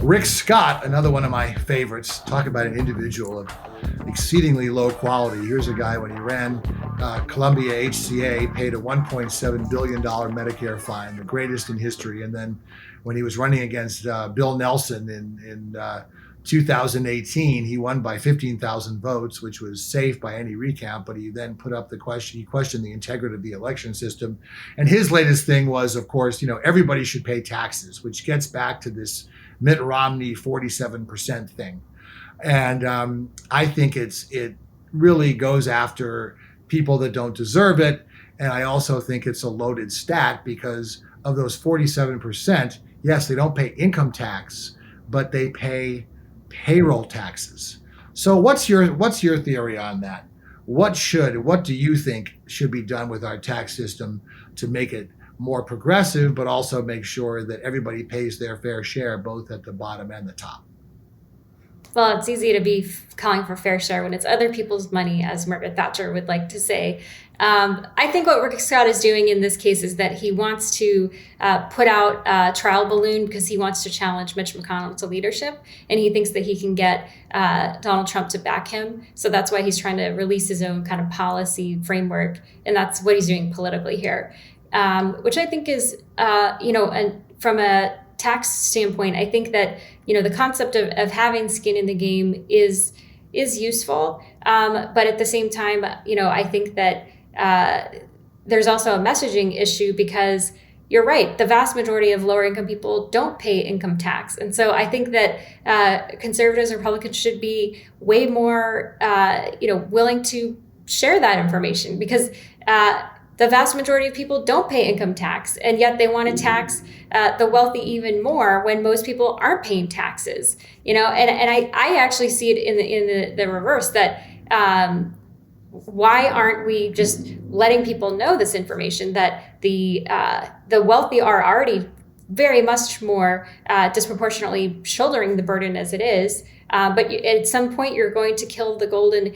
Rick Scott, another one of my favorites. Talk about an individual of exceedingly low quality. Here's a guy when he ran Columbia HCA, paid a $1.7 billion Medicare fine, the greatest in history. And then when he was running against Bill Nelson in 2018, he won by 15,000 votes, which was safe by any recount. But he then put up the question, he questioned the integrity of the election system. And his latest thing was, of course, everybody should pay taxes, which gets back to this Mitt Romney 47% thing. And I think it really goes after people that don't deserve it. And I also think it's a loaded stat because of those 47%, yes, they don't pay income tax, but they pay payroll taxes. So what's your theory on that? What do you think should be done with our tax system to make it more progressive, but also make sure that everybody pays their fair share, both at the bottom and the top? Well, it's easy to be calling for fair share when it's other people's money, as Margaret Thatcher would like to say. I think what Rick Scott is doing in this case is that he wants to put out a trial balloon because he wants to challenge Mitch McConnell to leadership, and he thinks that he can get Donald Trump to back him. So that's why he's trying to release his own kind of policy framework, and that's what he's doing politically here, which I think is, and from a tax standpoint, I think that the concept of having skin in the game is useful, but at the same time, I think that there's also a messaging issue because you're right, the vast majority of lower income people don't pay income tax, and so I think that conservatives and Republicans should be way more willing to share that information because the vast majority of people don't pay income tax, and yet they want to tax the wealthy even more when most people aren't paying taxes. And I actually see it in the reverse that why aren't we just letting people know this information that the wealthy are already very much more disproportionately shouldering the burden as it is, but at some point you're going to kill the golden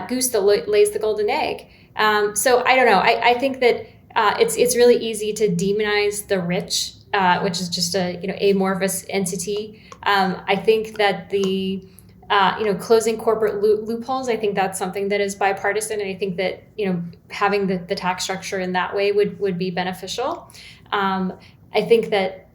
goose that lays the golden egg. So I don't know. I think that it's really easy to demonize the rich, which is just a amorphous entity. I think that the closing corporate loopholes, I think that's something that is bipartisan, and I think that having the tax structure in that way would be beneficial. I think that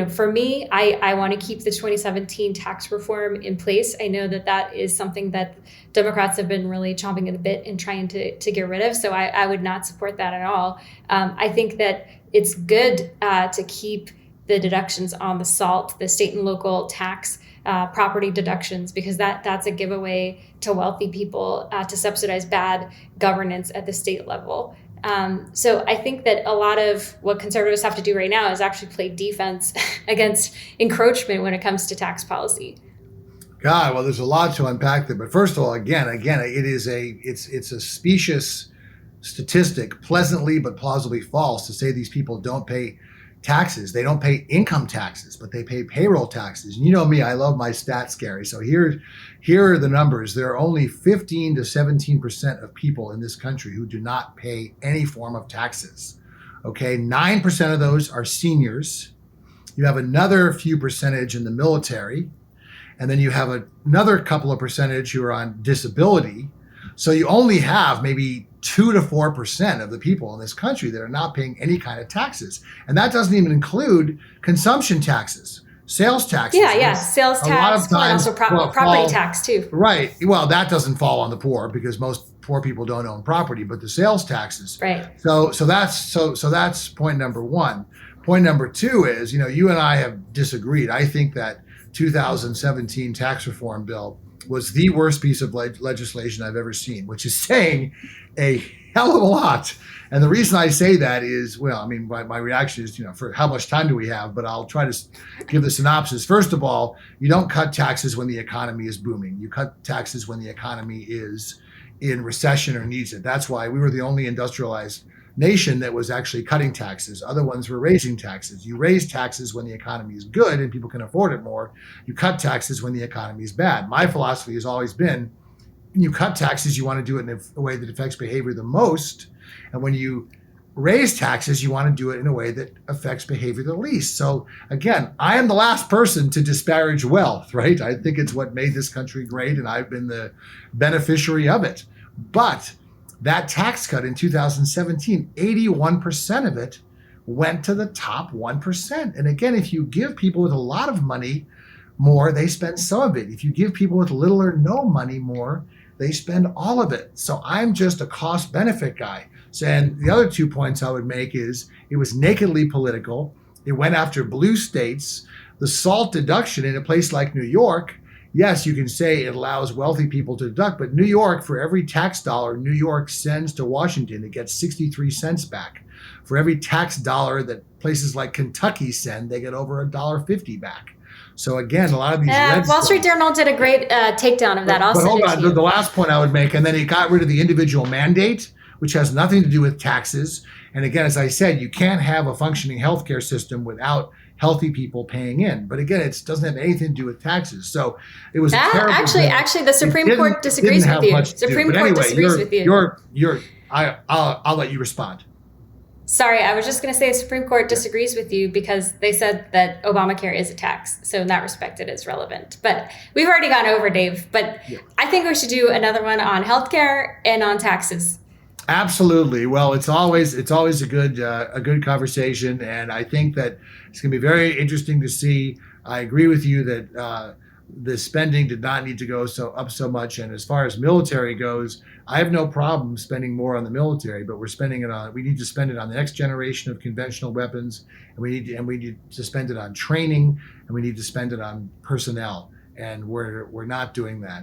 for me, I want to keep the 2017 tax reform in place. I know that is something that Democrats have been really chomping at the bit and trying to get rid of. So I would not support that at all. I think that it's good to keep the deductions on the SALT, the state and local tax property deductions, because that's a giveaway to wealthy people to subsidize bad governance at the state level. So I think that a lot of what conservatives have to do right now is actually play defense against encroachment when it comes to tax policy. God, well, there's a lot to unpack there. But first of all, again, it's a specious statistic, pleasantly but plausibly false, to say these people don't pay taxes. They don't pay income taxes, but they pay payroll taxes. And you know me, I love my stats, Gary. So here are the numbers. There are only 15 to 17% of people in this country who do not pay any form of taxes. Okay, 9% of those are seniors. You have another few percentage in the military, and then you have another couple of percentage who are on disability. So you only have maybe 2 to 4% of the people in this country that are not paying any kind of taxes. And that doesn't even include consumption taxes, sales taxes. Yeah. Sales tax, a lot of times, and also property tax too. Right. Well, that doesn't fall on the poor because most poor people don't own property, but the sales taxes. Right. So that's point number one. Point number two is, you and I have disagreed. I think that 2017 tax reform bill was the worst piece of legislation I've ever seen, which is saying a hell of a lot. And the reason I say that is, my reaction is, for how much time do we have? But I'll try to give the synopsis. First of all, you don't cut taxes when the economy is booming. You cut taxes when the economy is in recession or needs it. That's why we were the only industrialized nation that was actually cutting taxes. Other ones were raising taxes. You raise taxes when the economy is good and people can afford it more. You cut taxes when the economy is bad. My philosophy has always been, when you cut taxes, you want to do it in a way that affects behavior the most. And when you raise taxes, you want to do it in a way that affects behavior the least. So again, I am the last person to disparage wealth, right? I think it's what made this country great, and I've been the beneficiary of it. But that tax cut in 2017, 81% of it went to the top 1%. And again, if you give people with a lot of money more, they spend some of it. If you give people with little or no money more, they spend all of it. So I'm just a cost benefit guy. So, and the other 2 points I would make is it was nakedly political. It went after blue states. The SALT deduction in a place like New York, yes, you can say it allows wealthy people to deduct, but New York, for every tax dollar New York sends to Washington, it gets 63 cents back. For every tax dollar that places like Kentucky send, they get over $1.50 back. So again, a lot of these Wall Street Journal did a great takedown of that. But hold on, the last point I would make, and then he got rid of the individual mandate, which has nothing to do with taxes. And again, as I said, you can't have a functioning healthcare system without healthy people paying in. But again, it doesn't have anything to do with taxes. So it was actually, the Supreme Court disagrees with you. Supreme Court disagrees with you. I'll let you respond. Sorry, I was just going to say the Supreme Court disagrees with you because they said that Obamacare is a tax. So in that respect, it is relevant. But we've already gone over, Dave. But I think we should do another one on healthcare and on taxes. Absolutely. Well, it's always a good conversation, and I think that it's going to be very interesting to see. I agree with you that the spending did not need to go up so much. And as far as military goes, I have no problem spending more on the military, but we need to spend it on the next generation of conventional weapons, and we need to spend it on training, and we need to spend it on personnel. And we're not doing that.